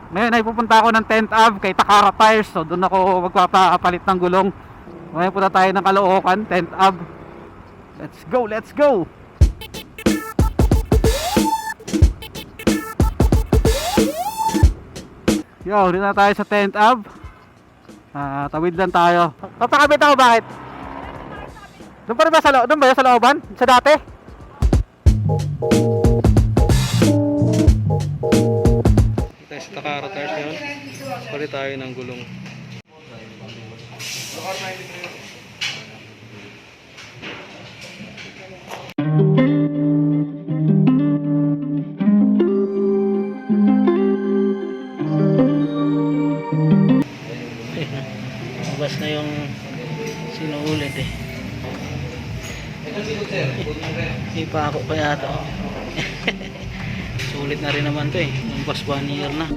Ngayon ay pupunta ako ng 10th Ave kay Takara Tires. So doon ako magpapapalit ng gulong. Ngayon punta tayo ng Caloocan, 10th Ave. Let's go, let's go. Yo, dito na tayo sa 10th Ave. Tawid lang tayo. Papakabit ako, bakit? Doon pa rin ba sa doon ba yun, sa looban? Sa dati? Tayo sa Takara Tires yun. Palit tayo ng gulong. Bas na yung sinuulit eh. Hindi pa ako kaya to. Sulit na rin naman to eh. Yung past 1 year na.